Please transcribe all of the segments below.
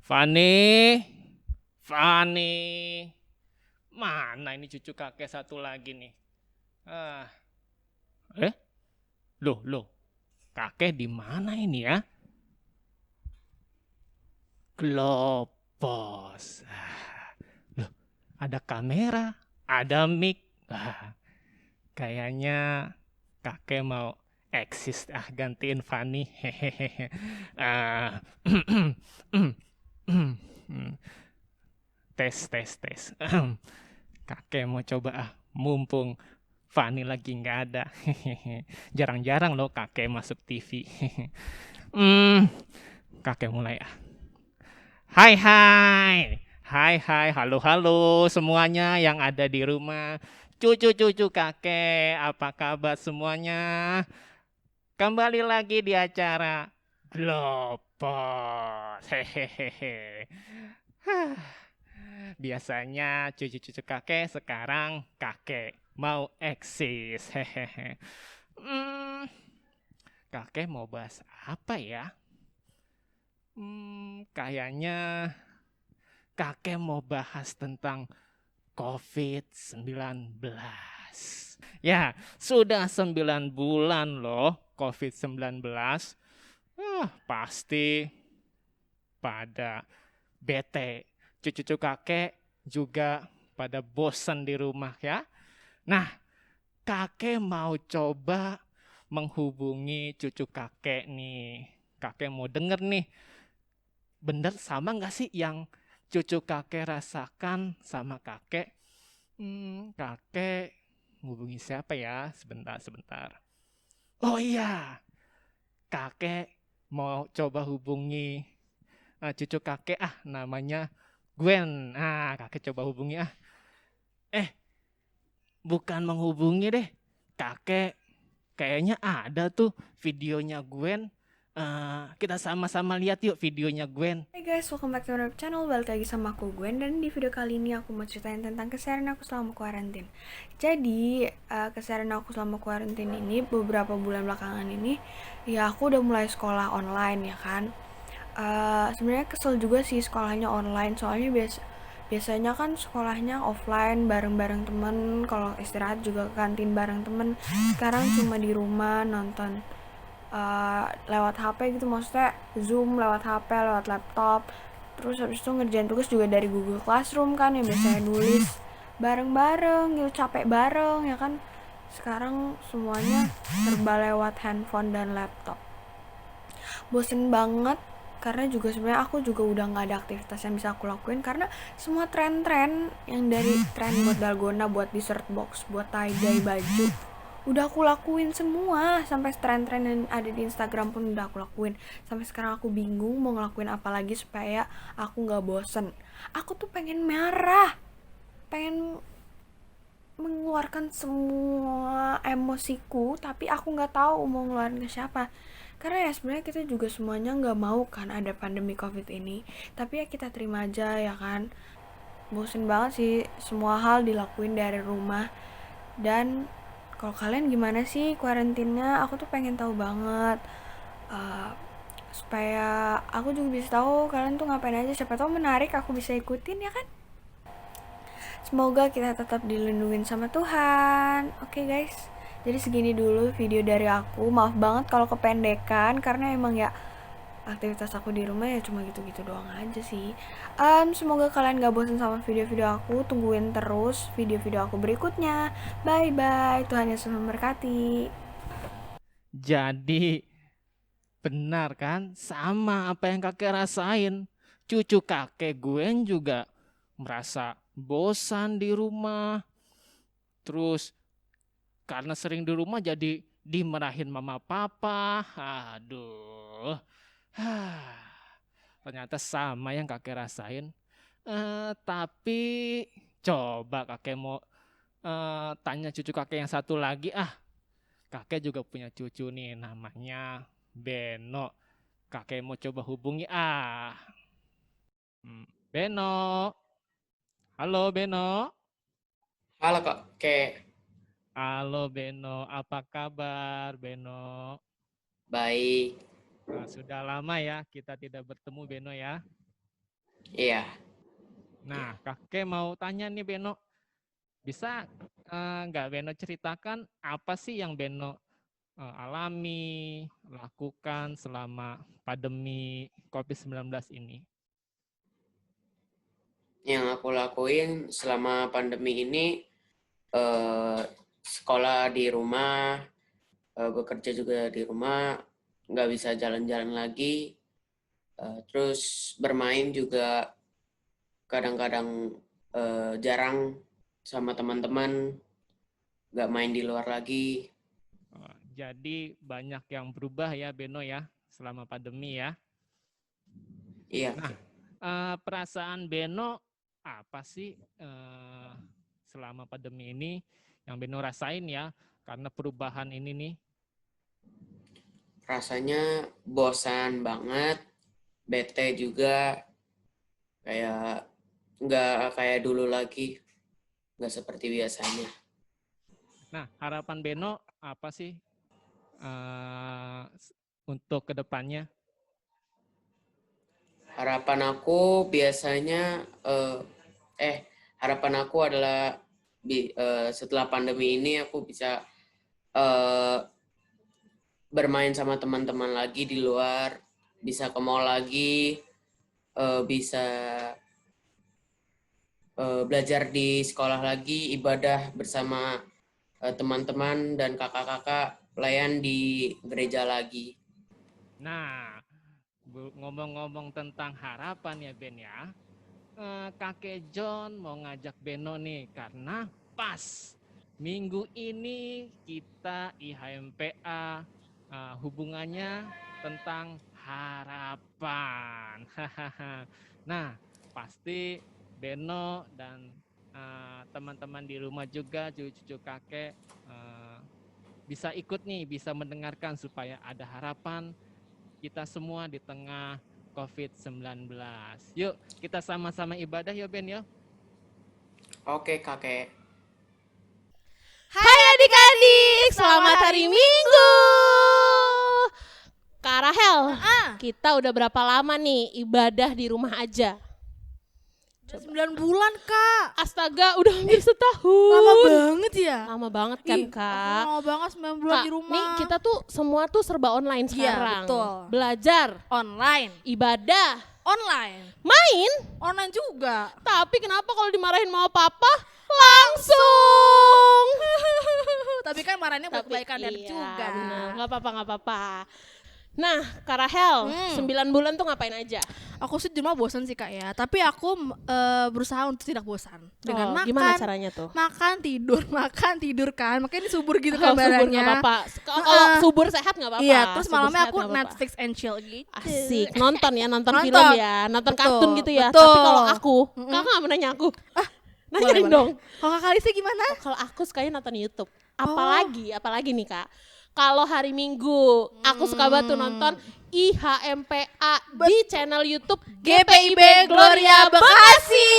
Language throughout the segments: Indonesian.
Fani, Fani, mana ini cucu kakek satu lagi nih? Ah, eh, loh, kakek di mana ini ya? Globos. Loh, ada kamera, ada mic. Kayaknya kakek mau eksis gantiin Fani. Hehehe. Ah, tes. Kakek mau coba mumpung Fani lagi nggak ada. Jarang-jarang loh kakek masuk TV. Hmm, kakek mulai. Hai, halo semuanya yang ada di rumah. Cucu-cucu kakek, apa kabar semuanya? Kembali lagi di acara Globos. Hehehe. Biasanya cucu-cucu kakek, sekarang kakek mau eksis. Hehehe. Hmm, kakek mau bahas apa ya? Kayaknya kakek mau bahas tentang COVID-19. Ya, sudah 9 bulan loh COVID-19. Pasti pada bete. Cucu-cucu kakek juga pada bosan di rumah ya. Nah, kakek mau coba menghubungi cucu kakek nih. Kakek mau denger nih, bener sama nggak sih yang cucu kakek rasakan sama kakek? Kakek ngubungi siapa ya? Sebentar. Oh iya, kakek mau coba hubungi cucu kakek namanya Gwen. Kakek coba hubungi Eh, bukan menghubungi deh. Kakek kayaknya ada tuh videonya Gwen. Kita sama-sama lihat yuk videonya Gwen. Hai guys, welcome back to my channel. Balik lagi sama aku Gwen. Dan di video kali ini aku mau ceritain tentang keseharian aku selama kuarantin. Jadi, keseharian aku selama kuarantin ini beberapa bulan belakangan ini, ya aku udah mulai sekolah online ya kan. Sebenarnya kesel juga sih sekolahnya online. Soalnya biasanya kan sekolahnya offline bareng-bareng temen. Kalau istirahat juga ke kantin bareng temen. Sekarang cuma di rumah nonton lewat HP gitu, maksudnya Zoom lewat HP, lewat laptop. Terus habis itu ngerjain tugas juga dari Google Classroom kan, yang biasanya nulis bareng-bareng gitu, capek bareng ya kan. Sekarang semuanya serba lewat handphone dan laptop. Bosen banget, karena juga sebenarnya aku juga udah nggak ada aktivitas yang bisa aku lakuin karena semua tren-tren yang dari tren buat dalgona, buat dessert box, buat tie-dye baju udah aku lakuin semua. Sampai tren-tren yang ada di Instagram pun udah aku lakuin. Sampai sekarang aku bingung mau ngelakuin apa lagi supaya aku nggak bosen. Aku tuh pengen marah, pengen mengeluarkan semua emosiku, tapi aku nggak tahu mau ngeluarin ke siapa. Karena ya sebenarnya kita juga semuanya nggak mau kan ada pandemi COVID ini, tapi ya kita terima aja ya kan. Bosen banget sih semua hal dilakuin dari rumah. Dan kalau kalian gimana sih kuarantinnya? Aku tuh pengen tahu banget. Uh, supaya aku juga bisa tahu kalian tuh ngapain aja. Siapa tahu menarik, aku bisa ikutin ya kan? Semoga kita tetap dilindungi sama Tuhan. Oke guys. Jadi segini dulu video dari aku. Maaf banget kalau kependekan karena emang ya aktivitas aku di rumah ya cuma gitu-gitu doang aja sih. Semoga kalian gak bosan sama video-video aku. Tungguin terus video-video aku berikutnya. Bye bye. Tuhan Yesus memberkati. Jadi benar kan? Sama apa yang kakek rasain. Cucu kakek Gwen juga merasa bosan di rumah. Terus karena sering di rumah jadi dimarahin mama papa. Aduh. Ternyata sama yang kakek rasain. Tapi coba kakek mau tanya cucu kakek yang satu lagi. Kakek juga punya cucu nih, namanya Beno. Kakek mau coba hubungi. Beno. Halo Beno. Halo Kak, kayak Halo Beno, apa kabar Beno? baik. Sudah lama ya kita tidak bertemu Beno ya. Iya. Nah, kakek mau tanya nih Beno, bisa nggak Beno ceritakan apa sih yang Beno alami, lakukan selama pandemi COVID-19 ini? Yang aku lakuin selama pandemi ini eh, sekolah di rumah, bekerja juga di rumah, nggak bisa jalan-jalan lagi. Terus bermain juga kadang-kadang jarang sama teman-teman, nggak main di luar lagi. Jadi banyak yang berubah ya Beno ya selama pandemi ya. Iya. Nah, perasaan Beno apa sih selama pandemi ini yang Beno rasain ya karena perubahan ini nih? Rasanya bosan banget, bete juga, kayak nggak kayak dulu lagi, nggak seperti biasanya. Nah, harapan Beno apa sih untuk kedepannya? Harapan aku biasanya harapan aku adalah setelah pandemi ini aku bisa bermain sama teman-teman lagi di luar, bisa ke mall lagi, bisa belajar di sekolah lagi, ibadah bersama teman-teman dan kakak-kakak pelayan di gereja lagi. Nah, ngomong-ngomong tentang harapan ya Ben ya, kakek John mau ngajak Beno nih karena pas minggu ini kita IHMPA hubungannya tentang harapan. Nah, pasti Beno dan teman-teman di rumah juga cucu-cucu kakek bisa ikut nih, bisa mendengarkan supaya ada harapan kita semua di tengah COVID-19. Yuk, kita sama-sama ibadah ya Ben ya. Oke, kakek. Hai adik-adik, selamat hari Minggu. Kak Rahel, kita udah berapa lama nih ibadah di rumah aja? 9 bulan kak. Astaga, udah hampir setahun. Lama banget ya. Lama banget kan Ih, Kak? lama banget 9 bulan Kak, di rumah. nih kita tuh semua tuh serba online Iya, sekarang. betul. Belajar, Online. ibadah, Online. main. Online juga. Tapi kenapa kalau dimarahin sama papa langsung? Tapi kan marahnya buat Tapi kebaikan dan iya, juga. bener. Nggak apa-apa. Nah, Kak Rahel, 9 bulan tuh ngapain aja? Aku sih di rumah bosan sih kak ya. Tapi aku berusaha untuk tidak bosan. Dengan makan. Gimana caranya tuh? Makan tidur kan. Makanya ini subur gitu kan Subur badannya. nggak apa-apa. Kalau subur sehat nggak apa-apa. Iya, terus Subur malamnya sehat aku nggak apa-apa. Netflix and chill gitu. Asik, nonton Nonton. film ya, nonton Betul, kartun gitu ya. betul. Tapi kalau aku, kakak nggak mau nanya aku. Nanyain Boleh. dong. Kalau kakak Lisa gimana? Kalau aku sukanya nonton YouTube. Apalagi nih Kak. Kalau hari Minggu, aku suka banget tuh nonton IHMPA di channel YouTube GPIB Gloria Bekasi.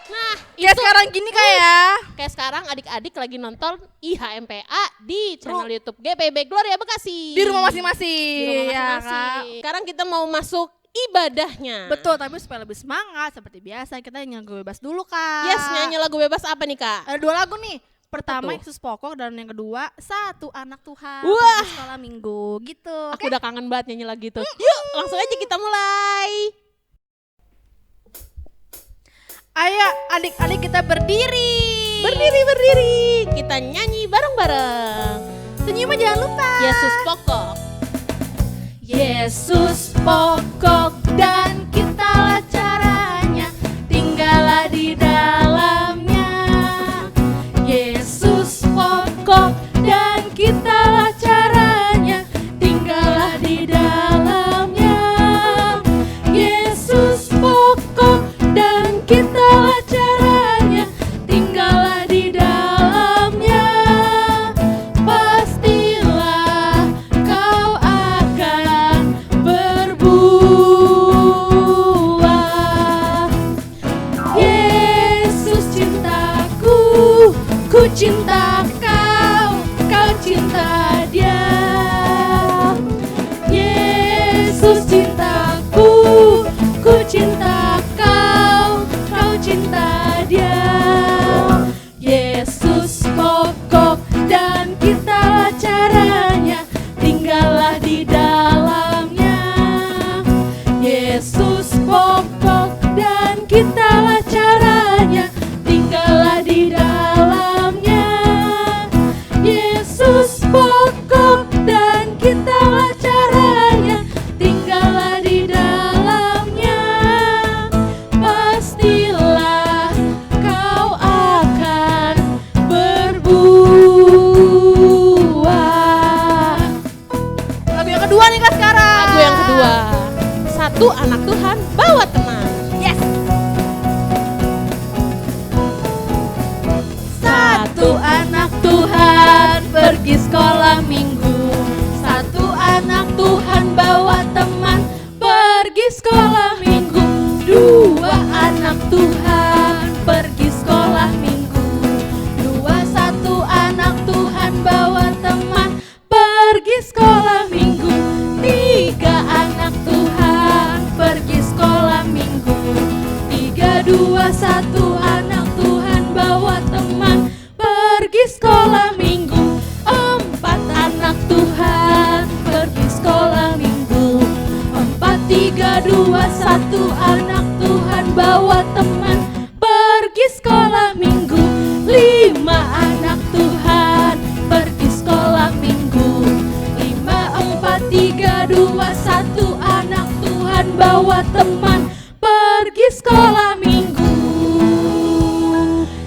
Nah, Ya sekarang gini kak ya. kayak sekarang adik-adik lagi nonton IHMPA di channel YouTube GPIB Gloria Bekasi. Di rumah masing-masing. Di rumah Ya, masing-masing. Kak. Sekarang kita mau masuk ibadahnya. Betul, tapi supaya lebih semangat seperti biasa kita nyanyi lagu bebas dulu kak. Yes, nyanyi lagu bebas apa nih Kak? Ada 2 lagu nih. Pertama tuh? Yesus Pokok dan yang kedua Satu Anak Tuhan. Wah. Pergi sekolah minggu gitu. Aku udah kangen banget nyanyi lagu itu. Yuk, langsung aja kita mulai. Ayo adik-adik kita berdiri. Berdiri. Kita nyanyi bareng-bareng. Senyum aja jangan lupa. Yesus pokok. Yesus pokok dan kitalah caranya, tinggallah di dalamnya. Yesus pokok dan kitalah caranya, tinggallah di dalamnya. Yesus pokok dan kitalah caranya, tinggallah di dalamnya. Pastilah kau akan berbuah. Tuhan bawa teman. Yes. Satu anak Tuhan pergi sekolah minggu. Satu anak Tuhan bawa teman pergi sekolah minggu. Dua anak Tuhan pergi sekolah minggu. Dua satu anak Tuhan bawa teman pergi sekolah minggu. Tiga anak Tuhan pergi sekolah minggu. Tiga dua satu anak Tuhan bawa teman pergi sekolah minggu. Empat anak Tuhan pergi sekolah minggu. Empat tiga dua satu anak Tuhan bawa teman pergi sekolah minggu. Lima anak Tuhan pergi sekolah minggu. Lima empat tiga dua satu anak Tuhan bawa teman pergi sekolah minggu.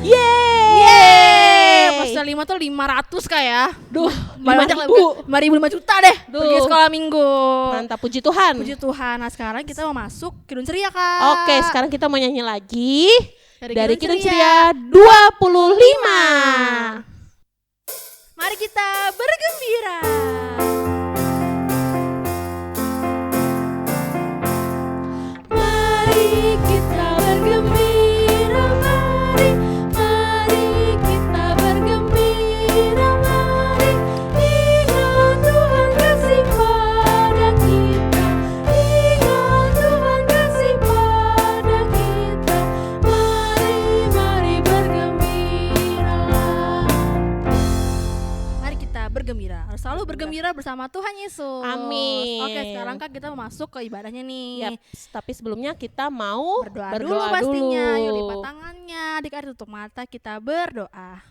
Yeay. Pas 5 tuh 500 kak ya. Duh, Banyak 5.000. 5.000 5 juta deh Duh. pergi sekolah minggu. Mantap, puji Tuhan. Puji Tuhan. Nah sekarang kita mau masuk Kidung Ceria kak. Oke, sekarang kita mau nyanyi lagi dari Kidung Ceria. Ceria 25. Mari kita bergembira. Mari kita bergembira, mari kita bergembira, mari ingat Tuhan kasih pada kita, ingat Tuhan kasih pada kita, mari bergembira. Mari kita bergembira, harus selalu bergembira bersama Tuhan Yesus. Amin. Oke, sekarang kan kita mau masuk ke ibadahnya nih. Yap, tapi sebelumnya kita mau Berdoa dulu pastinya. Yuk lipat tangannya, adik-adik tutup mata, kita berdoa.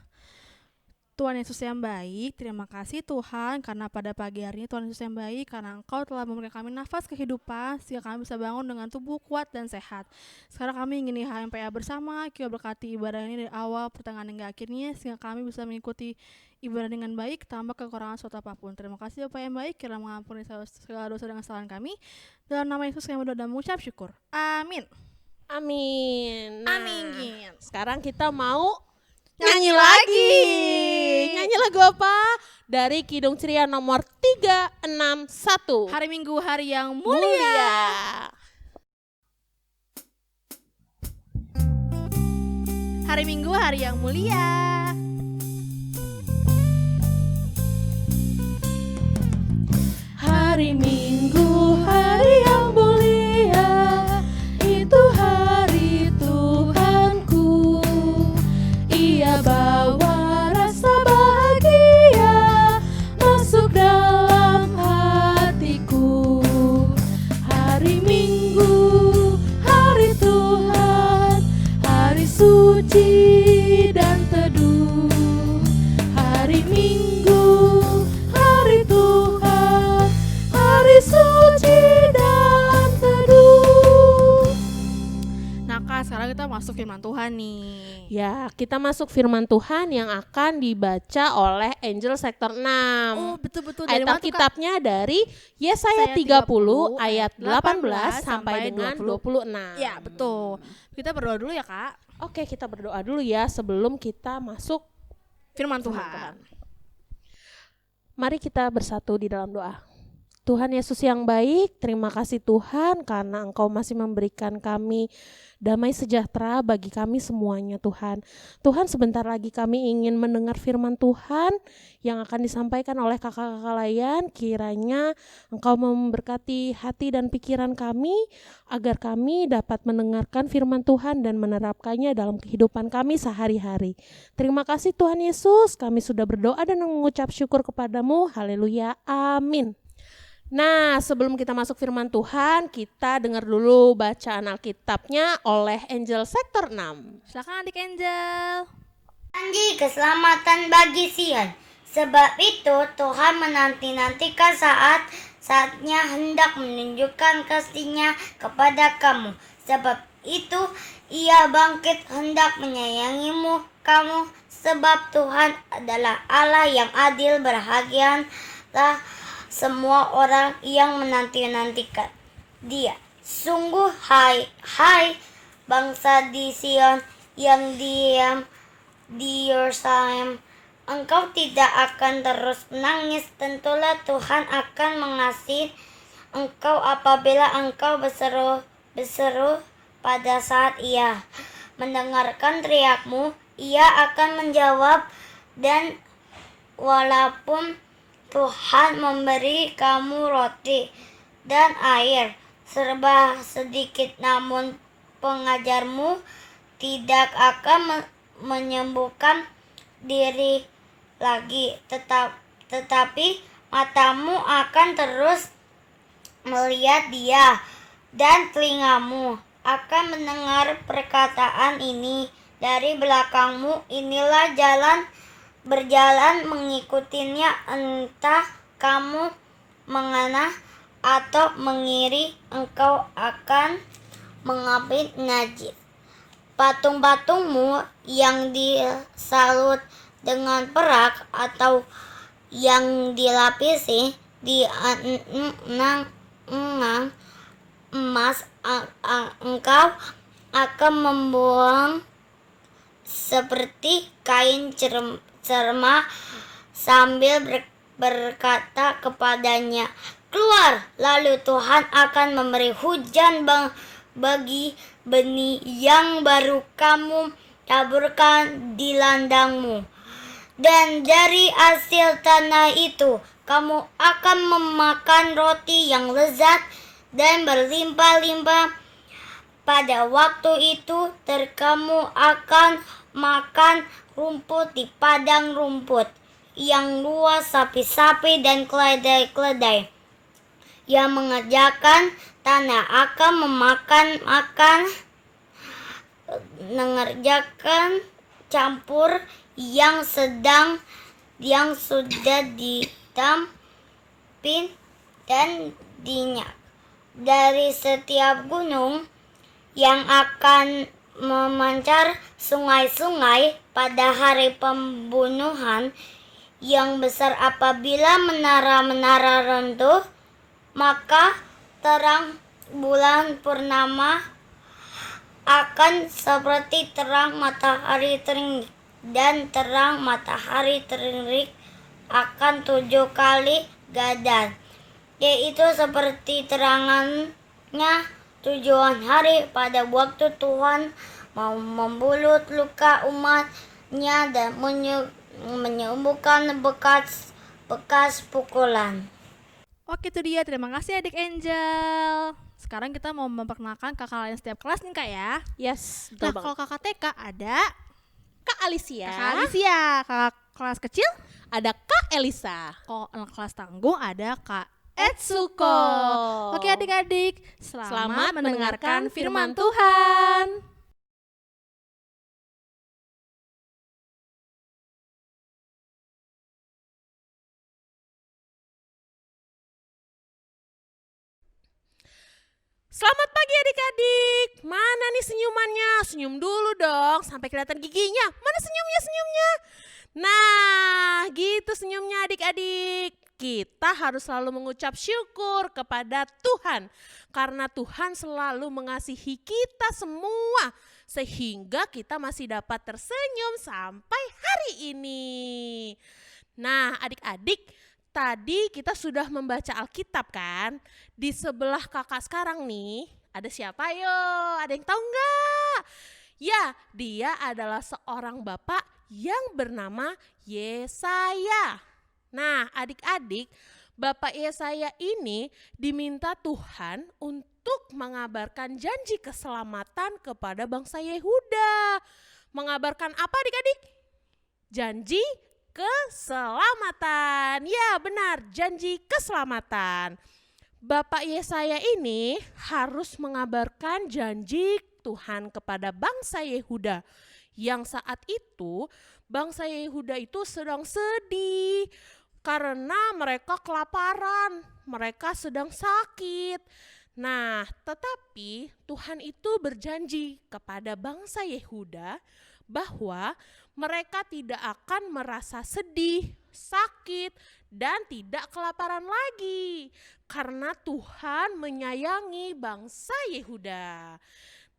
Tuhan Yesus yang baik, terima kasih Tuhan karena pada pagi hari ini Tuhan Yesus yang baik, karena Engkau telah memberikan kami nafas kehidupan sehingga kami bisa bangun dengan tubuh kuat dan sehat. Sekarang kami ingin HMPA bersama, Kau berkati ibadah ini dari awal, pertengahan hingga akhirnya sehingga kami bisa mengikuti ibadah dengan baik tanpa kekurangan suatu apapun. Terima kasih Bapak yang baik, kiranya mengampuni segala dosa dan kesalahan kami. Dalam nama Yesus kami berdoa dan mengucap syukur. Amin. Amin. Nah, Amin. sekarang kita mau nyanyi lagi. Nyanyi lagu apa? Dari Kidung Ceria nomor 361. Hari Minggu, hari yang mulia. Mulia. Hari Minggu, hari yang mulia. Hari Minggu, hari yang mulia, itu hari Tuhanku. Ia bawa rasa bahagia masuk dalam hatiku. Hari Minggu, hari Tuhan, hari suci dan teduh. Hari Minggu, hari Tuhan, hari suci dan teduh. Nah Kak, sekarang kita masuk firman Tuhan nih. Ya, kita masuk firman Tuhan yang akan dibaca oleh Angel Sektor 6. Oh betul-betul. Dari Ayat mana tuh, Kak? Alkitabnya dari Yesaya 30 ayat 18 sampai dengan 26. Ya betul. Kita berdoa dulu ya Kak. Oke, kita berdoa dulu ya sebelum kita masuk Firman firman Tuhan. Mari kita bersatu di dalam doa. Tuhan Yesus yang baik, terima kasih Tuhan karena Engkau masih memberikan kami damai sejahtera bagi kami semuanya Tuhan. Tuhan, sebentar lagi kami ingin mendengar firman Tuhan yang akan disampaikan oleh kakak-kakak layan. Kiranya Engkau memberkati hati dan pikiran kami agar kami dapat mendengarkan firman Tuhan dan menerapkannya dalam kehidupan kami sehari-hari. Terima kasih Tuhan Yesus, kami sudah berdoa dan mengucap syukur kepadamu. Haleluya, amin. Nah, sebelum kita masuk firman Tuhan, kita dengar dulu bacaan Alkitabnya oleh Angel Sektor 6. Silakan adik Angel. Janji keselamatan bagi Sion. Sebab itu Tuhan menanti-nantikan saatnya hendak menunjukkan kasih-Nya kepada kamu. Sebab itu Ia bangkit hendak menyayangimu kamu. Sebab Tuhan adalah Allah yang adil, berbahagialah semua orang yang menanti-nantikan Dia. Sungguh hai bangsa di Sion yang diam di Yerusalem, engkau tidak akan terus menangis. Tentulah Tuhan akan mengasihi engkau apabila engkau berseru pada saat Ia mendengarkan teriakmu. Ia akan menjawab, dan walaupun Tuhan memberi kamu roti dan air serba sedikit, namun pengajarmu tidak akan menyembuhkan diri lagi, tetapi matamu akan terus melihat Dia, dan telingamu akan mendengar perkataan ini dari belakangmu. Inilah jalan, berjalan mengikutinya, entah kamu mengenah atau mengiri, engkau akan mengambil najis. Patung-patungmu yang disalut dengan perak atau yang dilapisi dengan emas, engkau akan membuang seperti kain cerma sambil berkata kepadanya, keluar. Lalu Tuhan akan memberi hujan bagi benih yang baru kamu taburkan di ladangmu, dan dari hasil tanah itu kamu akan memakan roti yang lezat dan berlimpah-limpah. Pada waktu itu kamu akan makan rumput di padang rumput yang luas, sapi-sapi dan keledai-keledai yang mengerjakan tanah akan mengerjakan campur yang sudah ditampin dan dinyak. Dari setiap gunung yang akan memancar sungai-sungai pada hari pembunuhan yang besar. Apabila menara-menara runtuh, maka terang bulan purnama akan seperti terang matahari terik, dan terang matahari terik akan 7 kali ganda, yaitu seperti terangannya tujuan hari pada waktu Tuhan mau membulut luka umatnya dan menyembuhkan bekas pukulan. Oke, itu dia. Terima kasih adik Angel. Sekarang kita mau memperkenalkan kakak lain setiap kelas nih Kak ya. Yes, Nah, betul banget. kalau kakak TK ada Kak Alicia, Kakak Alicia, kakak kelas kecil. ada Kak Elisa, Kalau anak kelas tanggung ada Kak Etsuko. Oke adik-adik, Selamat mendengarkan firman Tuhan. Selamat pagi adik-adik. Mana nih senyumannya? Senyum dulu dong sampai kelihatan giginya. Mana senyumnya? Nah, gitu senyumnya adik-adik. Kita harus selalu mengucap syukur kepada Tuhan, karena Tuhan selalu mengasihi kita semua, sehingga kita masih dapat tersenyum sampai hari ini. Nah, adik-adik, tadi kita sudah membaca Alkitab kan? Di sebelah kakak sekarang nih, ada siapa yo? Ada yang tahu nggak? Ya, dia adalah seorang bapak yang bernama Yesaya. Nah, adik-adik, Bapak Yesaya ini diminta Tuhan untuk mengabarkan janji keselamatan kepada bangsa Yehuda. Mengabarkan apa adik-adik? Janji keselamatan. Ya, benar, janji keselamatan. Bapak Yesaya ini harus mengabarkan janji Tuhan kepada bangsa Yehuda, yang saat itu bangsa Yehuda itu sedang sedih karena mereka kelaparan, mereka sedang sakit. Nah, tetapi Tuhan itu berjanji kepada bangsa Yehuda bahwa mereka tidak akan merasa sedih sakit, dan tidak kelaparan lagi. Karena Tuhan menyayangi bangsa Yehuda.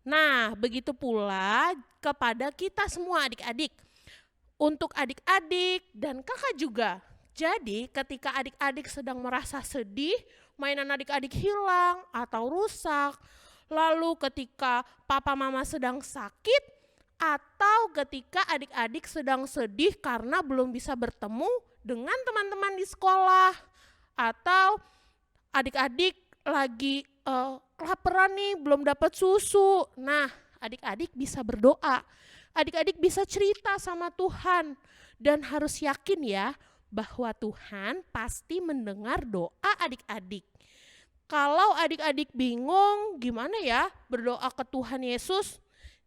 Nah, begitu pula kepada kita semua adik-adik. Untuk adik-adik dan kakak juga. Jadi ketika adik-adik sedang merasa sedih, mainan adik-adik hilang atau rusak, lalu ketika papa mama sedang sakit, atau ketika adik-adik sedang sedih karena belum bisa bertemu dengan teman-teman di sekolah, atau adik-adik lagi kelaparan nih, belum dapat susu. Nah, adik-adik bisa berdoa, adik-adik bisa cerita sama Tuhan, dan harus yakin ya bahwa Tuhan pasti mendengar doa adik-adik. Kalau adik-adik bingung gimana ya berdoa ke Tuhan Yesus,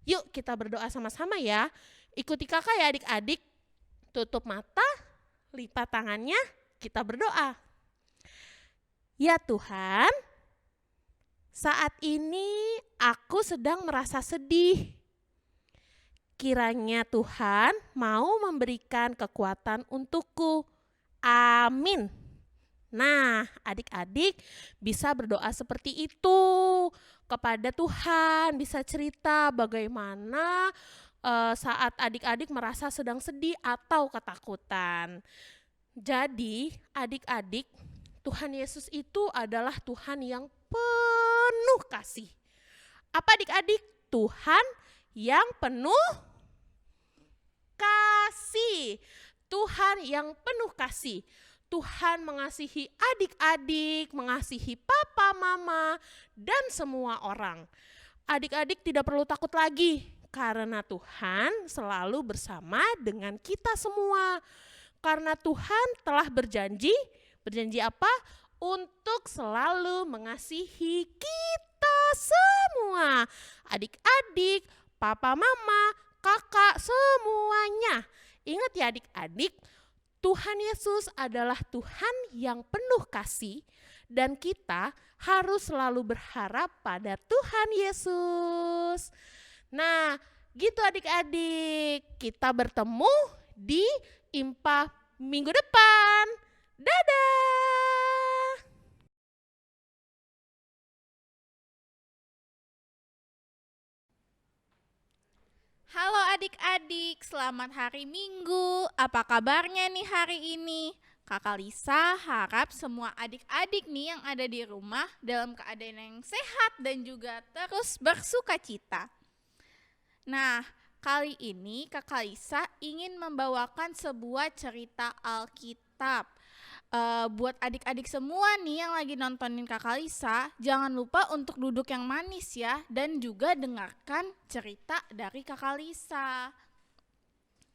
yuk kita berdoa sama-sama ya. Ikuti kakak ya adik-adik, tutup mata, lipat tangannya, kita berdoa. Ya Tuhan, saat ini aku sedang merasa sedih. Kiranya Tuhan mau memberikan kekuatan untukku. Amin. Nah, adik-adik bisa berdoa seperti itu kepada Tuhan, bisa cerita bagaimana saat adik-adik merasa sedang sedih atau ketakutan. Jadi, adik-adik, Tuhan Yesus itu adalah Tuhan yang penuh kasih. Apa adik-adik? Tuhan yang penuh kasih. Tuhan yang penuh kasih. Tuhan mengasihi adik-adik, mengasihi papa, mama, dan semua orang. Adik-adik tidak perlu takut lagi karena Tuhan selalu bersama dengan kita semua. Karena Tuhan telah berjanji apa? Untuk selalu mengasihi kita semua. Adik-adik, papa, mama, kakak, semuanya. Ingat ya adik-adik, Tuhan Yesus adalah Tuhan yang penuh kasih dan kita harus selalu berharap pada Tuhan Yesus. Nah, gitu adik-adik, kita bertemu di IMPA minggu depan. Dadah! Halo adik-adik, selamat hari Minggu. Apa kabarnya nih hari ini? Kakak Lisa harap semua adik-adik nih yang ada di rumah dalam keadaan yang sehat dan juga terus bersukacita. Nah, kali ini Kakak Lisa ingin membawakan sebuah cerita Alkitab. Buat adik-adik semua nih yang lagi nontonin Kakak Lisa, jangan lupa untuk duduk yang manis ya, dan juga dengarkan cerita dari Kakak Lisa.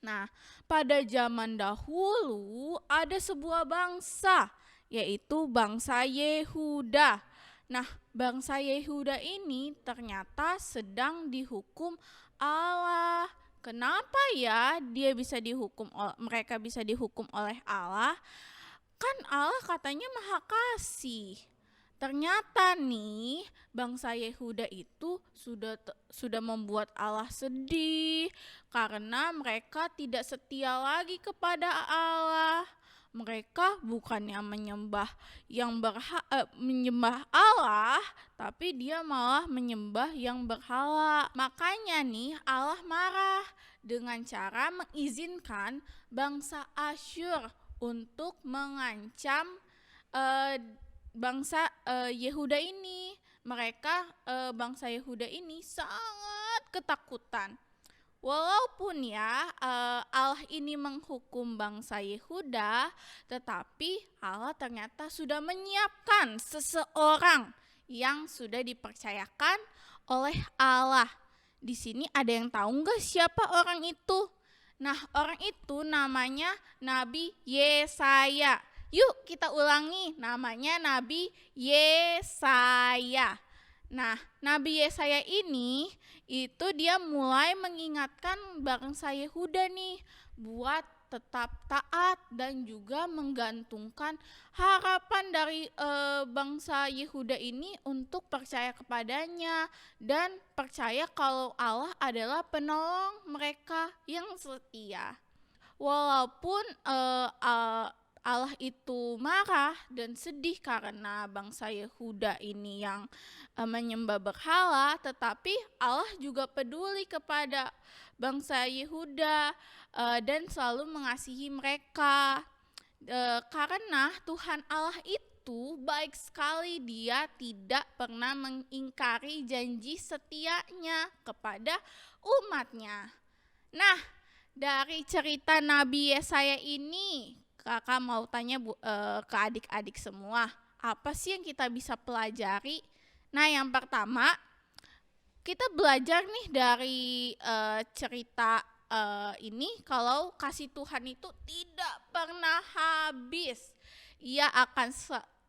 Nah, pada zaman dahulu ada sebuah bangsa, yaitu bangsa Yehuda. Nah, bangsa Yehuda ini ternyata sedang dihukum Allah. Kenapa ya mereka bisa dihukum oleh Allah? Kan Allah katanya Maha Kasih. Ternyata nih bangsa Yehuda itu sudah membuat Allah sedih karena mereka tidak setia lagi kepada Allah. Mereka bukannya menyembah Allah, tapi dia malah menyembah yang berhala. Makanya nih Allah marah dengan cara mengizinkan bangsa Asyur untuk mengancam bangsa Yehuda ini. Bangsa Yehuda ini sangat ketakutan. Walaupun ya Allah ini menghukum bangsa Yehuda, tetapi Allah ternyata sudah menyiapkan seseorang yang sudah dipercayakan oleh Allah. Di sini ada yang tahu nggak siapa orang itu? Nah, orang itu namanya Nabi Yesaya. Yuk kita ulangi, namanya Nabi Yesaya. Nah, Nabi Yesaya ini itu dia mulai mengingatkan bangsa Yehuda nih buat tetap taat dan juga menggantungkan harapan dari bangsa Yehuda ini untuk percaya kepadanya dan percaya kalau Allah adalah penolong mereka yang setia. Walaupun Allah itu marah dan sedih karena bangsa Yehuda ini yang menyembah berhala, tetapi Allah juga peduli kepada bangsa Yehuda dan selalu mengasihi mereka. Karena Tuhan Allah itu baik sekali, Dia tidak pernah mengingkari janji setianya kepada umatnya. Nah, dari cerita Nabi Yesaya ini, kakak mau tanya ke adik-adik semua, apa sih yang kita bisa pelajari? Nah, yang pertama, kita belajar nih dari cerita ini, kalau kasih Tuhan itu tidak pernah habis.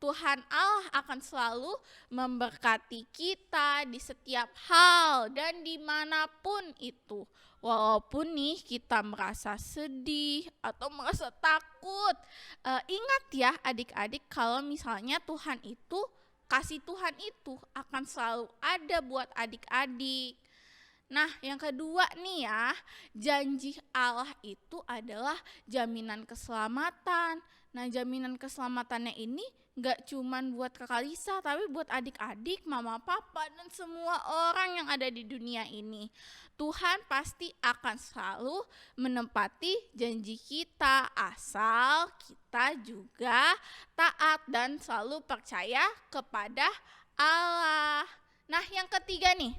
Tuhan Allah akan selalu memberkati kita di setiap hal dan dimanapun itu. Walaupun nih kita merasa sedih atau merasa takut, ingat ya adik-adik, kalau misalnya kasih Tuhan itu akan selalu ada buat adik-adik. Nah, yang kedua nih ya, janji Allah itu adalah jaminan keselamatan. Nah, jaminan keselamatannya ini gak cuman buat Kakak Lisa, tapi buat adik-adik, mama, papa, dan semua orang yang ada di dunia ini. Tuhan pasti akan selalu menepati janji kita, asal kita juga taat dan selalu percaya kepada Allah. Nah, yang ketiga nih,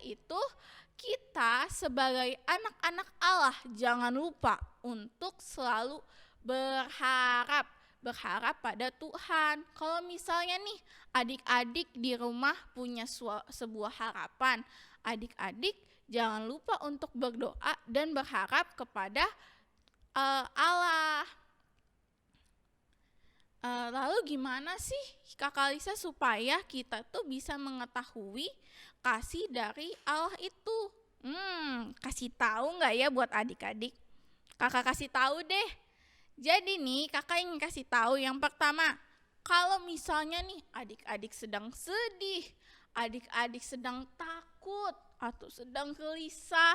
itu kita sebagai anak-anak Allah jangan lupa untuk selalu berharap pada Tuhan. Kalau misalnya nih adik-adik di rumah punya sebuah harapan, adik-adik jangan lupa untuk berdoa dan berharap kepada Allah. Lalu gimana sih Kakak Lisa supaya kita tuh bisa mengetahui kasih dari Allah itu? Kasih tahu nggak ya buat adik-adik? Kakak kasih tahu deh. Jadi nih kakak ingin kasih tahu, yang pertama, kalau misalnya nih adik-adik sedang sedih, adik-adik sedang takut atau sedang gelisah,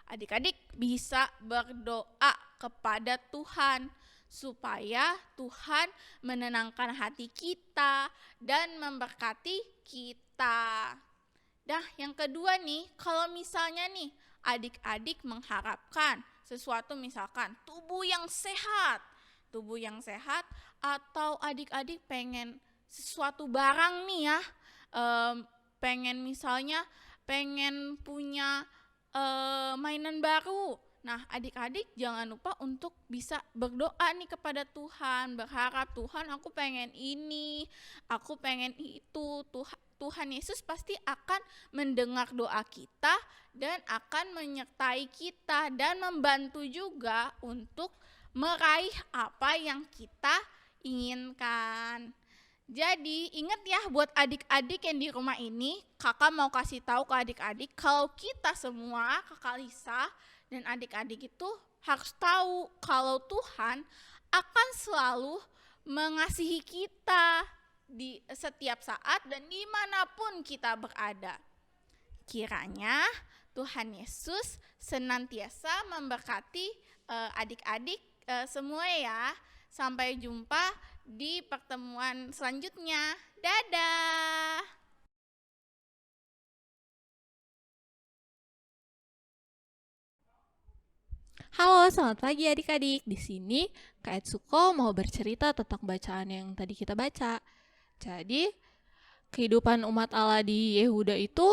adik-adik bisa berdoa kepada Tuhan supaya Tuhan menenangkan hati kita dan memberkati kita. Nah, yang kedua nih, kalau misalnya nih adik-adik mengharapkan sesuatu, misalkan tubuh yang sehat, atau adik-adik pengen sesuatu barang nih ya, pengen punya mainan baru. Nah, adik-adik jangan lupa untuk bisa berdoa nih kepada Tuhan, berharap, Tuhan aku pengen ini, aku pengen itu. Tuhan Yesus pasti akan mendengar doa kita dan akan menyertai kita dan membantu juga untuk meraih apa yang kita inginkan. Jadi ingat ya buat adik-adik yang di rumah ini, kakak mau kasih tahu ke adik-adik kalau kita semua, Kakak Lisa dan adik-adik itu harus tahu kalau Tuhan akan selalu mengasihi kita di setiap saat dan dimanapun kita berada. Kiranya Tuhan Yesus senantiasa memberkati adik-adik semua ya. Sampai jumpa di pertemuan selanjutnya. Dadah. Halo, selamat pagi adik-adik. Di sini Kak Etsuko mau bercerita tentang bacaan yang tadi kita baca. Jadi, kehidupan umat Allah di Yehuda itu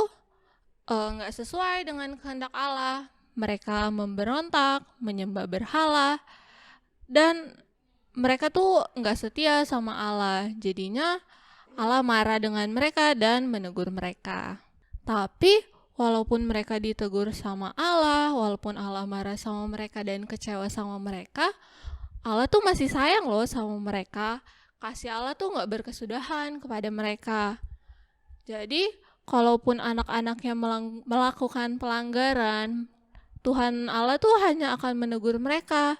nggak sesuai dengan kehendak Allah. Mereka memberontak, menyembah berhala, dan mereka tuh nggak setia sama Allah. Jadinya Allah marah dengan mereka dan menegur mereka. Tapi walaupun mereka ditegur sama Allah, walaupun Allah marah sama mereka dan kecewa sama mereka, Allah tuh masih sayang loh sama mereka. Kasih Allah tuh nggak berkesudahan kepada mereka. Jadi, kalaupun anak-anaknya melakukan pelanggaran, Tuhan Allah tuh hanya akan menegur mereka.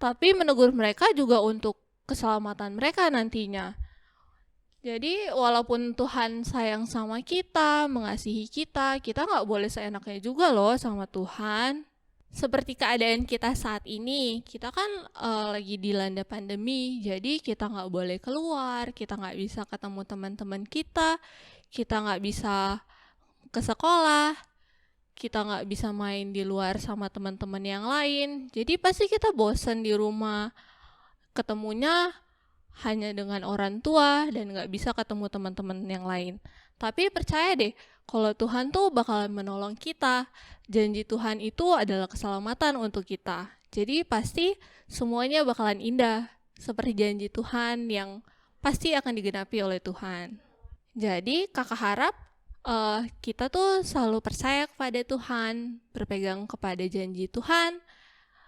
Tapi menegur mereka juga untuk keselamatan mereka nantinya. Jadi, walaupun Tuhan sayang sama kita, mengasihi kita, kita nggak boleh seenaknya juga loh sama Tuhan. Seperti keadaan kita saat ini, kita kan lagi dilanda pandemi, jadi kita nggak boleh keluar, kita nggak bisa ketemu teman-teman kita nggak bisa ke sekolah, kita nggak bisa main di luar sama teman-teman yang lain. Jadi pasti kita bosan di rumah, ketemunya hanya dengan orang tua dan nggak bisa ketemu teman-teman yang lain. Tapi percaya deh, kalau Tuhan tuh bakalan menolong kita. Janji Tuhan itu adalah keselamatan untuk kita. Jadi pasti semuanya bakalan indah, seperti janji Tuhan yang pasti akan digenapi oleh Tuhan. Jadi kakak harap kita tuh selalu percaya kepada Tuhan, berpegang kepada janji Tuhan,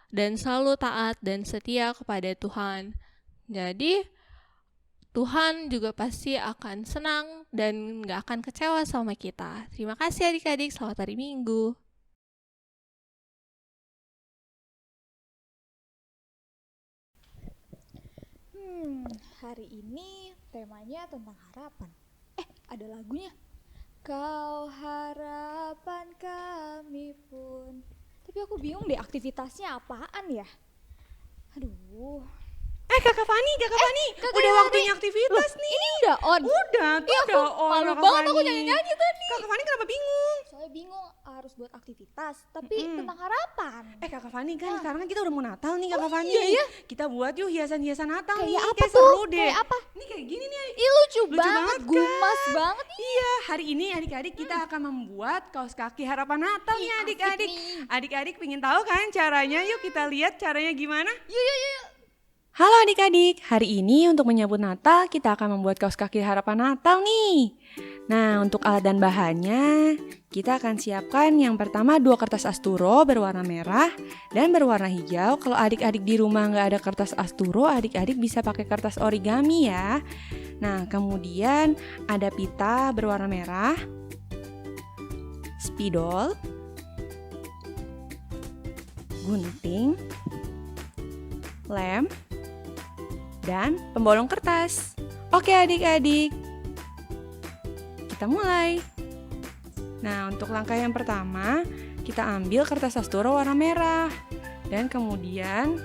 dan selalu taat dan setia kepada Tuhan. Jadi Tuhan juga pasti akan senang dan gak akan kecewa sama kita. Terima kasih adik-adik, selamat hari Minggu. Hari ini temanya tentang harapan. Ada lagunya. Kau harapan kami pun. Tapi aku bingung deh aktivitasnya apaan ya. Aduh. Kakak Fani, udah waktunya aktivitas nih. Ini udah on. Udah, udah on. Malu Kakak banget aku Fani. nyanyi-nyanyi tadi. Kakak Fani kenapa bingung? Soalnya bingung harus buat aktivitas, tapi tentang harapan. Kakak Fani kan sekarang kan kita udah mau Natal nih Kakak Fani. Iya. Kita buat yuk hiasan-hiasan Natal nih. Kayak apa Kayak tuh? seru deh. Kayak apa? Ini kayak gini nih. Ih, lucu Lucu banget, banget, gumas kan? banget. Iya, hari ini adik-adik kita akan membuat kaos kaki harapan Natal nih Ih, adik-adik. asik nih. Adik-adik pengen tahu kan caranya? Yuk kita lihat caranya gimana. Yuk. Halo adik-adik, hari ini untuk menyambut Natal kita akan membuat kaos kaki harapan Natal nih. Nah, untuk alat dan bahannya kita akan siapkan yang pertama 2 kertas asturo berwarna merah dan berwarna hijau. Kalau adik-adik di rumah nggak ada kertas asturo, adik-adik bisa pakai kertas origami ya. Nah, kemudian ada pita berwarna merah, spidol, gunting, lem, dan pembolong kertas. Oke adik-adik, kita mulai. Nah, untuk langkah yang pertama, kita ambil kertas asturo warna merah. Dan kemudian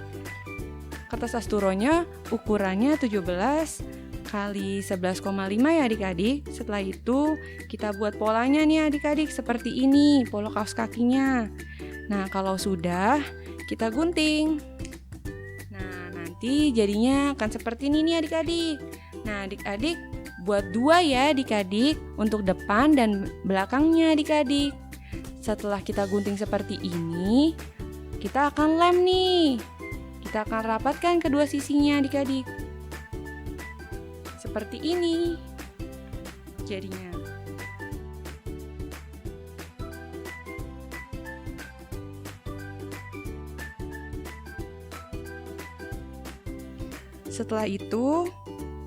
kertas asturonya ukurannya 17 kali 11,5 ya adik-adik. Setelah itu kita buat polanya nih adik-adik seperti ini, pola kaos kakinya. Nah, kalau sudah, kita gunting. Nanti jadinya akan seperti ini nih adik-adik. Nah adik-adik buat 2 ya adik-adik untuk depan dan belakangnya adik-adik. Setelah kita gunting seperti ini, kita akan lem nih. Kita akan rapatkan kedua sisinya adik-adik. Seperti ini jadinya. Setelah itu,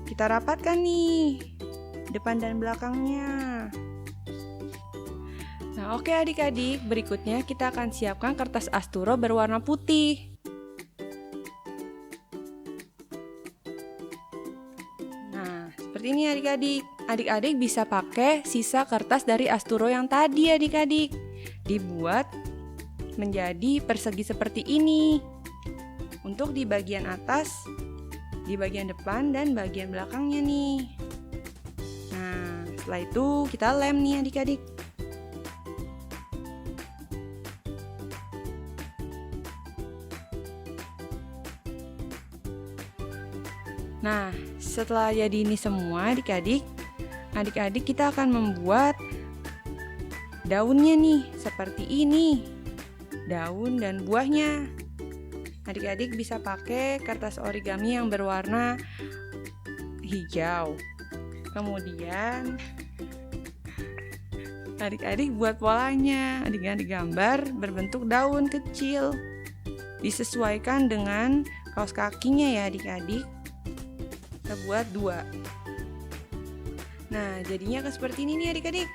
kita rapatkan nih depan dan belakangnya. Nah, oke adik-adik, berikutnya kita akan siapkan kertas asturo berwarna putih. Nah, seperti ini adik-adik. Adik-adik bisa pakai sisa kertas dari asturo yang tadi adik-adik. Dibuat menjadi persegi seperti ini. Untuk di bagian atas, di bagian depan dan bagian belakangnya nih. Nah, setelah itu kita lem nih adik-adik. Nah, setelah jadi ini semua adik-adik kita akan membuat daunnya nih, seperti ini. Daun dan buahnya. Adik-adik bisa pakai kertas origami yang berwarna hijau. Kemudian adik-adik buat polanya. Adik-adik gambar berbentuk daun kecil. Disesuaikan dengan kaos kakinya ya adik-adik. Kita buat 2. Nah, jadinya akan seperti ini nih adik-adik.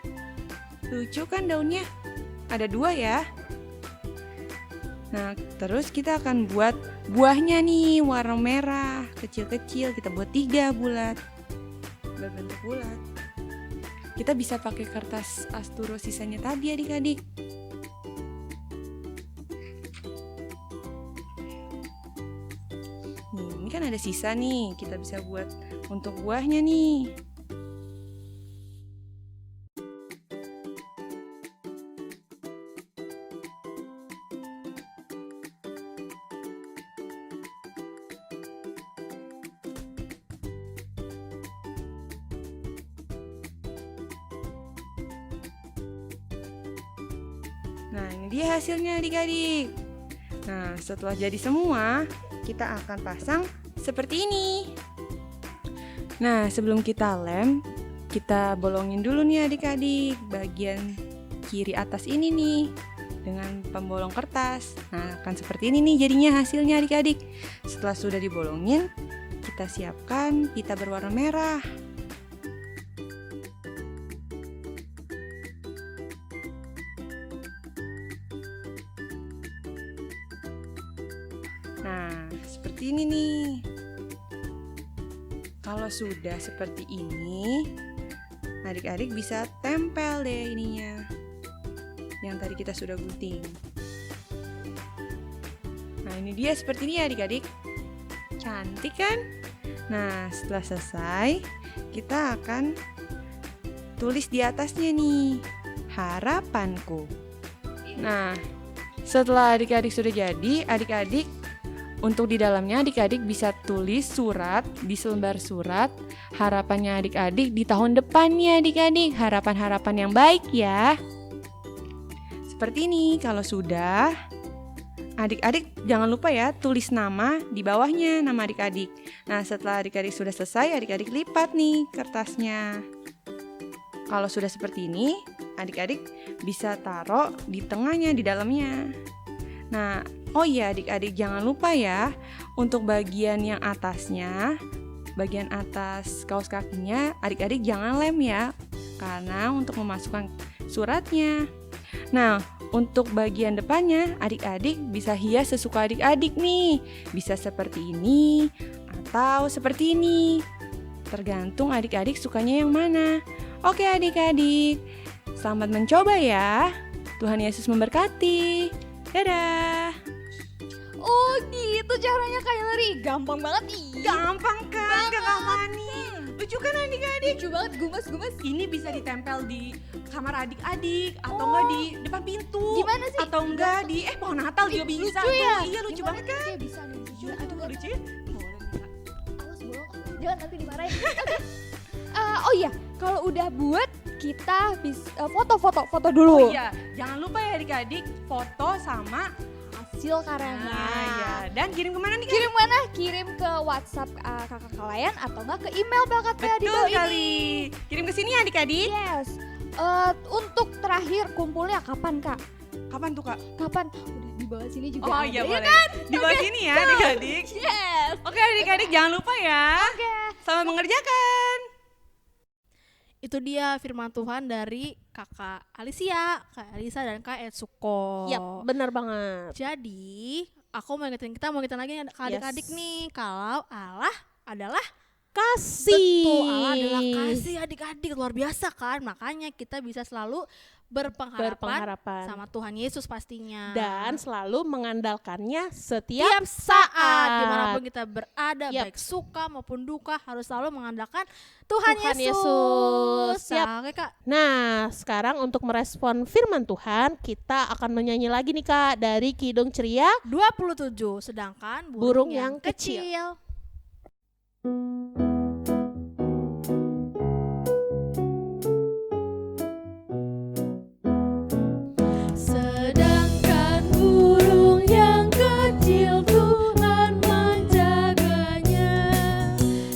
Lucu kan daunnya? Ada 2 ya. Nah, terus kita akan buat buahnya nih warna merah, kecil-kecil. Kita buat 3 bulat, berbentuk bulat. Kita bisa pakai kertas asturo sisanya tadi adik-adik. ada sisa nih, kita bisa buat untuk buahnya nih. Nah, ini dia hasilnya adik-adik. Nah, setelah jadi semua, kita akan pasang seperti ini. Nah, sebelum kita lem, kita bolongin dulu nih adik-adik bagian kiri atas ini nih dengan pembolong kertas. Nah, akan seperti ini nih jadinya hasilnya adik-adik. Setelah sudah dibolongin, kita siapkan pita berwarna merah. Nah, seperti ini nih. Kalau sudah seperti ini, adik-adik bisa tempel deh ininya. Yang tadi kita sudah gunting. Nah, ini dia seperti ini ya adik-adik. Cantik kan? Nah, setelah selesai, kita akan tulis di atasnya nih, harapanku. Nah, setelah adik-adik sudah jadi, adik-adik untuk di dalamnya adik-adik bisa tulis surat di selembar surat harapannya adik-adik di tahun depannya adik-adik. Harapan-harapan yang baik ya. Seperti ini. Kalau sudah, adik-adik jangan lupa ya tulis nama di bawahnya, nama adik-adik. Nah, setelah adik-adik sudah selesai, adik-adik lipat nih kertasnya. Kalau sudah seperti ini, adik-adik bisa taruh di tengahnya, di dalamnya. Nah, oh iya adik-adik jangan lupa ya, untuk bagian yang atasnya, bagian atas kaos kakinya, adik-adik jangan lem ya, karena untuk memasukkan suratnya. Nah, untuk bagian depannya, adik-adik bisa hias sesuka adik-adik nih. Bisa seperti ini, atau seperti ini. Tergantung adik-adik sukanya yang mana. Oke adik-adik, selamat mencoba ya. Tuhan Yesus memberkati. Dadah. Oh gitu caranya Kak Hillary. Gampang banget nih. Gampang kan Kakak Fani? Lucu kan adik-adik? Lucu banget, gumes-gumes. Ini bisa ditempel di kamar adik-adik atau enggak di depan pintu. Gimana sih? Atau enggak di pohon Natal juga bisa. Lucu ya? Tuh, iya lucu banget kan? Kayak bisa nih. Lucu, aduh lucu ya? Boleh nih, Kak. Awas bolong. Jangan nanti dimarahin. Oke. Oh iya, kalau udah buat kita bisa foto dulu. Oh iya, jangan lupa ya adik-adik foto sama Hasil karyanya. Nah, ya. Dan kirim kemana nih Kak? Kirim mana? Kirim ke WhatsApp kakak kalian atau enggak ke email Belkatria di Betul bawah sekali. ini. Kirim ke sini ya adik-adik. Yes. Untuk terakhir kumpulnya kapan Kak? Kapan tuh Kak? Kapan? Udah di bawah sini juga. Oh ada, iya ya boleh. kan? Di bawah sini ya adik-adik. Yes. Oke adik-adik jangan lupa ya. Oke. Selamat mengerjakan. Itu dia firman Tuhan dari Kakak Alicia, Kak Elisa, dan Kak Etsuko. Yap, benar banget. Jadi, aku mau ingetin lagi nih ke adik-adik nih, kalau Allah adalah Kasih. betul, Allah adalah kasih adik-adik, luar biasa kan? Makanya kita bisa selalu berpengharapan sama Tuhan Yesus pastinya. Dan selalu mengandalkannya setiap tiap saat dimanapun kita berada, Yap. baik suka maupun duka, harus selalu mengandalkan Tuhan Yesus. Yesus. Yap. Nah, oke, Kak. Nah, sekarang untuk merespon firman Tuhan, kita akan menyanyi lagi nih Kak dari Kidung Ceria 27, sedangkan Burung burung yang yang kecil. kecil. Sedangkan burung yang kecil Tuhan menjaganya,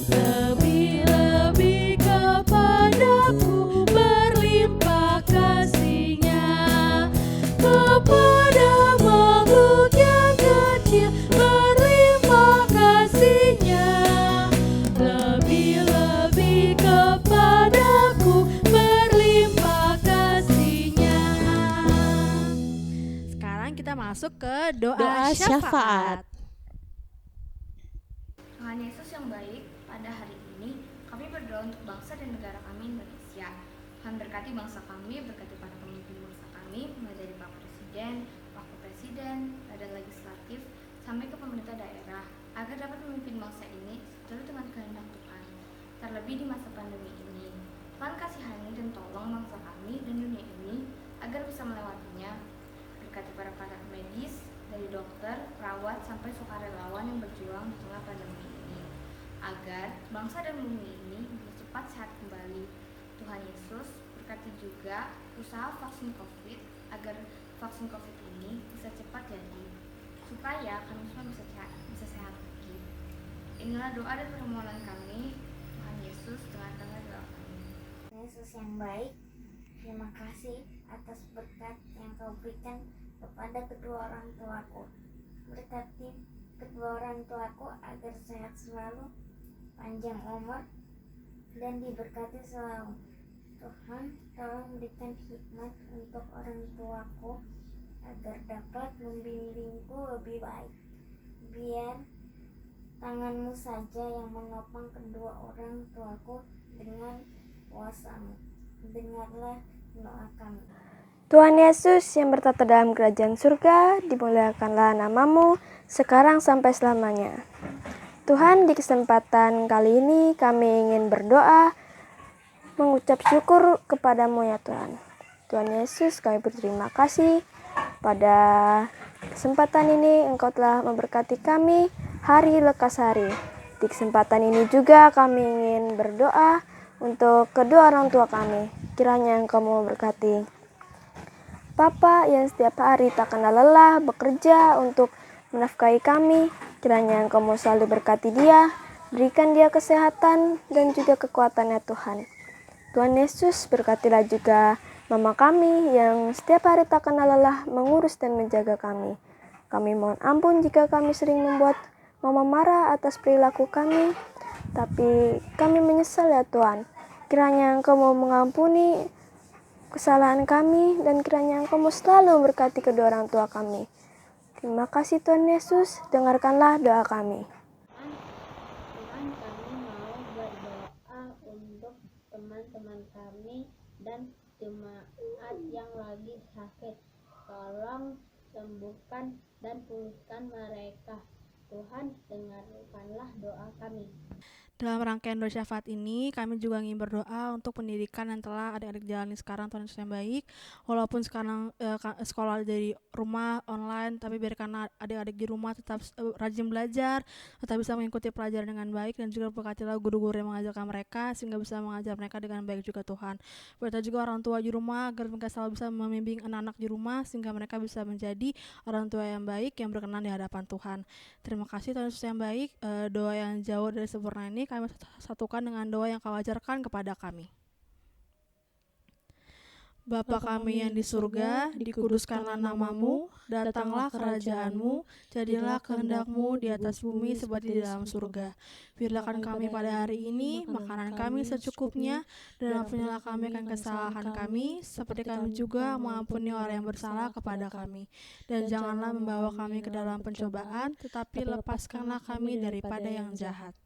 lebih-lebih kepadaku berlimpah kasih-Nya. Kepada makhluk yang kecil berlimpah kasih-Nya, lebih-lebih kepadaku berlimpah kasih-Nya. Sekarang kita masuk ke doa, Doa syafaat. Tuhan Yesus yang baik, pada hari ini kami berdoa untuk bangsa dan negara kami Indonesia. Tuhan berkati bangsa kami, berkati para pemimpin bangsa kami, mulai dari Pak Presiden, Wakil Presiden, badan legislatif, sampai ke pemerintah daerah, agar dapat memimpin bangsa ini betul dengan kehendak Tuhan, terlebih di masa pandemi ini. Tuhan kasihani dan tolong bangsa kami dan dunia ini agar bisa melewatinya. Berkati para pakar medis, dari dokter, perawat, sampai sukarelawan yang berjuang di tengah pandemi ini, agar bangsa dan bumi ini bisa cepat sehat kembali. Tuhan Yesus berkati juga usaha vaksin COVID, agar vaksin COVID ini bisa cepat jadi, supaya kami semua bisa sehat lagi. Inilah doa dan permohonan kami. Tuhan Yesus, dengarkanlah doa kami. Yesus yang baik, terima kasih atas berkat yang Kau berikan kepada kedua orang tuaku. Berkati kedua orang tuaku agar sehat selalu, panjang umur, dan diberkati selalu. Tuhan, tolong berikan hikmat untuk orang tuaku agar dapat membimbingku lebih baik. Biar tangan-Mu saja yang menopang kedua orang tuaku dengan kuasa-Mu. Dengarlah doa kami. Tuhan Yesus yang bertata dalam kerajaan surga, dimuliakanlah nama-Mu sekarang sampai selamanya. Tuhan, di kesempatan kali ini kami ingin berdoa, mengucap syukur kepada-Mu ya Tuhan. Tuhan Yesus, kami berterima kasih pada kesempatan ini Engkau telah memberkati kami hari lekas hari. Di kesempatan ini juga kami ingin berdoa untuk kedua orang tua kami. Kiranya Engkau memberkati Bapa yang setiap hari tak kenal lelah bekerja untuk menafkahi kami. Kiranya Engkau mau selalu berkati dia, berikan dia kesehatan dan juga kekuatan ya Tuhan. Tuhan Yesus, berkatilah juga mama kami yang setiap hari tak kenal lelah mengurus dan menjaga kami. Kami mohon ampun jika kami sering membuat mama marah atas perilaku kami, tapi kami menyesal ya Tuhan. Kiranya Engkau mau mengampuni kesalahan kami dan kiranya Engkau mau selalu memberkati kedua orang tua kami. Terima kasih Tuhan Yesus, dengarkanlah doa kami. Tuhan, kami mau berdoa untuk teman-teman kami dan jemaat yang lagi sakit. Tolong sembuhkan dan pulihkan mereka. Tuhan, dengarkanlah doa kami. Dalam rangkaian doa syafaat ini, kami juga ingin berdoa untuk pendidikan yang telah adik-adik jalani sekarang, Tuhan Yesus yang baik. Walaupun sekarang sekolah dari rumah, online, tapi biarkan adik-adik di rumah tetap rajin belajar, tetap bisa mengikuti pelajaran dengan baik, dan juga berkatilah guru-guru yang mengajarkan mereka, sehingga bisa mengajar mereka dengan baik juga Tuhan. Berkati juga orang tua di rumah, agar mereka selalu bisa membimbing anak-anak di rumah, sehingga mereka bisa menjadi orang tua yang baik, yang berkenan di hadapan Tuhan. Terima kasih Tuhan Yesus yang baik. Doa yang jauh dari sempurna ini kami satukan dengan doa yang Kau ajarkan kepada kami. Bapa kami yang di surga, dikuduskanlah nama-Mu, datanglah kerajaan-Mu, jadilah kehendak-Mu di atas bumi seperti di dalam surga. Berikan kami pada hari ini makanan kami secukupnya, dan ampunilah kami akan kesalahan kami, seperti kami juga mengampuni orang yang bersalah kepada kami. Dan janganlah membawa kami ke dalam pencobaan, tetapi lepaskanlah kami daripada yang jahat.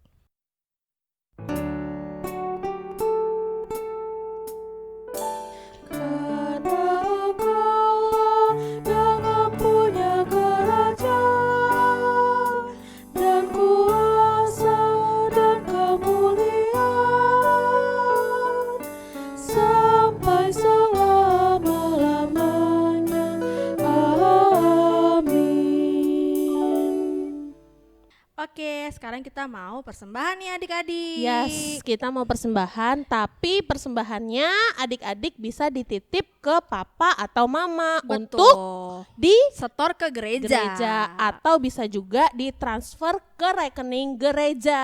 Oke, sekarang kita mau persembahan nih adik-adik. Yes, kita mau persembahan, tapi persembahannya adik-adik bisa dititip ke papa atau mama. Betul. Untuk setor ke gereja. Atau bisa juga ditransfer ke rekening gereja.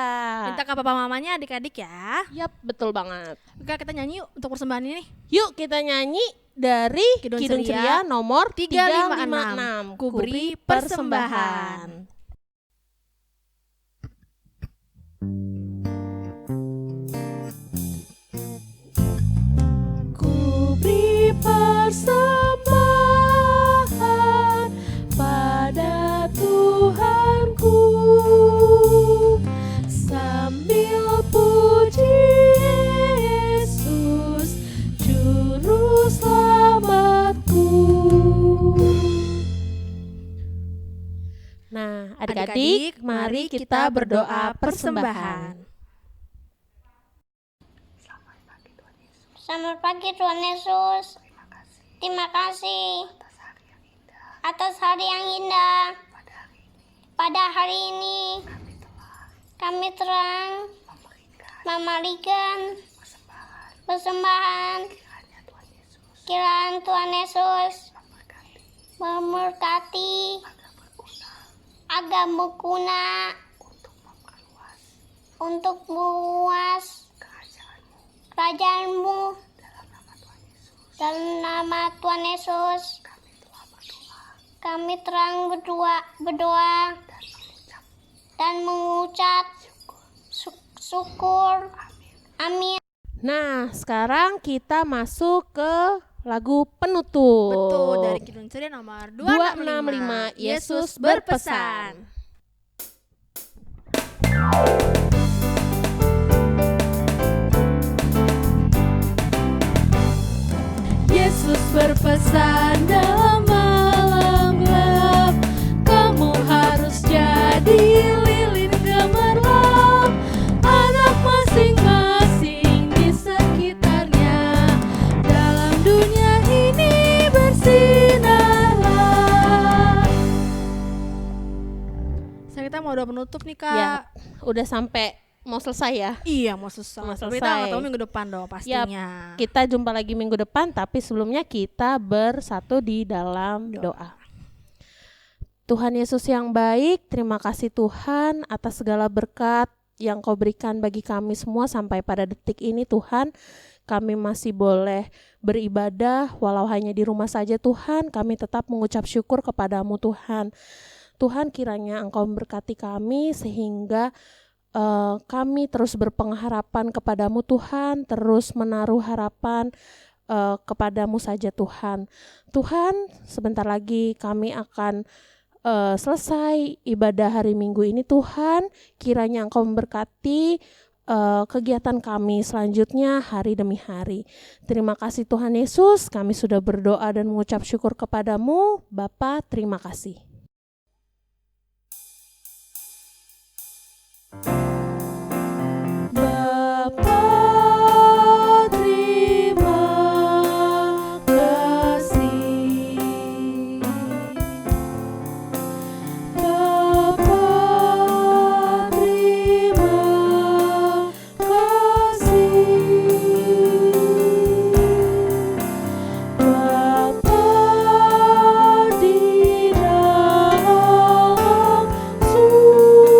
Minta ke papa mamanya adik-adik ya. Yap, betul banget. Oke, kita nyanyi yuk untuk persembahan ini. Yuk kita nyanyi dari Kidung Ceria nomor 356. Ku beri persembahan. Ku beri persembahan pada Tuhanku, sambil puji Yesus Juru Selamatku. Nah, adik-adik, mari kita berdoa persembahan. Selamat pagi Tuhan Yesus. Terima kasih atas hari yang indah. Pada hari ini kami terang memberikan persembahan. Kiranya Tuhan Yesus memberkati agar berguna untuk luas kerajaan-Mu. Dalam nama Tuhan Yesus kami terang berdoa dan mengucap syukur. Amin. Nah, sekarang kita masuk ke lagu penutup. Betul, dari Kidung Ceria nomor 265. Yesus berpesan. Yesus berpesan dalam malam gelap, kamu harus jadi lilin gemerlap, anak masing-masing di sekitarnya, dalam dunia ini bersinarlah. Sekarang kita mau udah penutup nih Kak. Ya, udah sampai mau selesai ya. Iya, mau selesai. Mau Tapi kita selesai. nggak tahu minggu depan dong pastinya. Kita jumpa lagi minggu depan, tapi sebelumnya kita bersatu di dalam doa. Tuhan Yesus yang baik, terima kasih Tuhan atas segala berkat yang Kau berikan bagi kami semua sampai pada detik ini Tuhan. Kami masih boleh beribadah walau hanya di rumah saja Tuhan. Kami tetap mengucap syukur kepadamu Tuhan. Tuhan, kiranya Engkau memberkati kami sehingga kami terus berpengharapan kepadamu Tuhan, terus menaruh harapan kepadamu saja Tuhan. Tuhan, sebentar lagi kami akan selesai ibadah hari Minggu ini Tuhan. Kiranya Engkau memberkati kegiatan kami selanjutnya hari demi hari. Terima kasih Tuhan Yesus, kami sudah berdoa dan mengucap syukur kepadamu. Bapa, terima kasih. Bapa, terima kasih. Bapa, terima kasih. Bapa di dalam surga,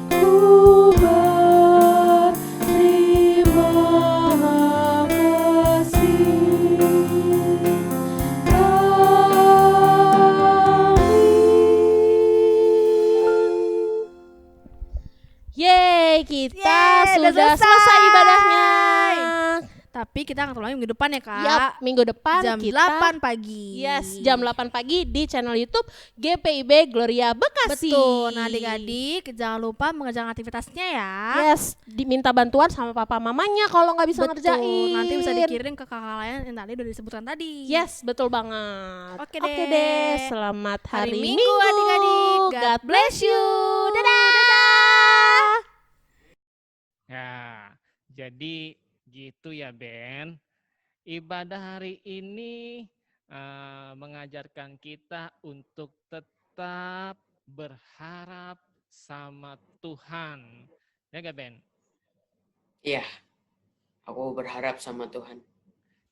ku berterima kasih. Yeay, kita Yeay, udah sudah selesai ibadahnya. Tapi kita akan ulangi minggu depan ya Kak. Yap, minggu depan jam kita 8 pagi. Yes, jam 8 pagi di channel YouTube GPIB Gloria Bekasi. Betul. Nah, adik-adik jangan lupa mengerjakan aktivitasnya ya. Yes, diminta bantuan sama papa mamanya kalau nggak bisa Betul. ngerjain. Nanti bisa dikirim ke kakak lain yang tadi udah disebutkan tadi. Yes, betul banget. Oke Oke deh. deh, selamat hari, Minggu, adik-adik. God bless you. Dadah. Ya, jadi gitu ya Ben. Ibadah hari ini mengajarkan kita untuk tetap berharap sama Tuhan. Ya gak Ben? Iya, aku berharap sama Tuhan.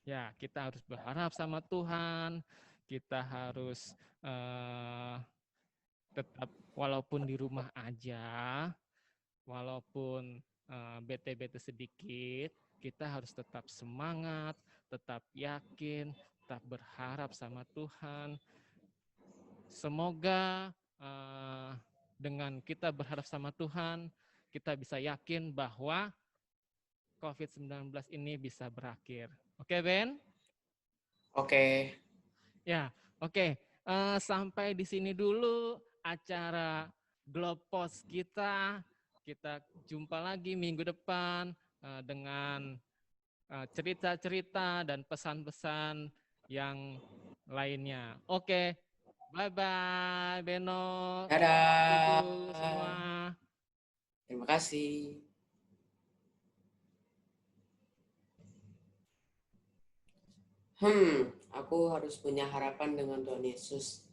Ya, kita harus berharap sama Tuhan. Kita harus tetap walaupun di rumah aja, walaupun bete-bete sedikit, kita harus tetap semangat, tetap yakin, tetap berharap sama Tuhan. Semoga dengan kita berharap sama Tuhan, kita bisa yakin bahwa COVID-19 ini bisa berakhir. Oke, Ben? Oke. Ya, oke. Sampai di sini dulu acara Globpost kita. Kita jumpa lagi minggu depan dengan cerita-cerita dan pesan-pesan yang lainnya. Oke, Bye-bye, Beno. Dadah. Cucu semua. Terima kasih. Aku harus punya harapan dengan Tuhan Yesus.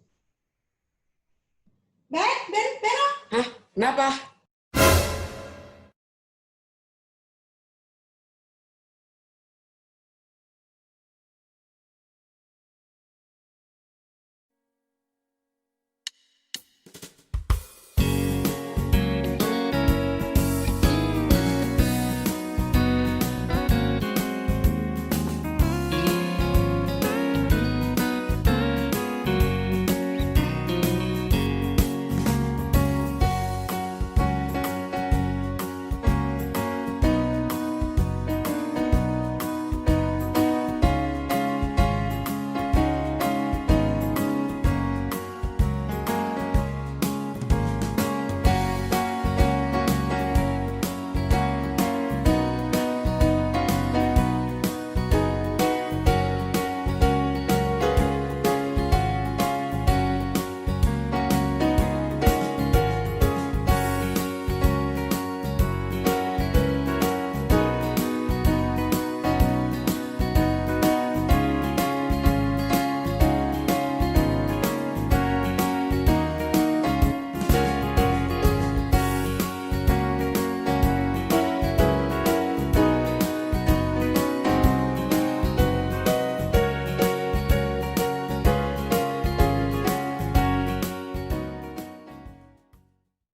Beno. Hah? Kenapa?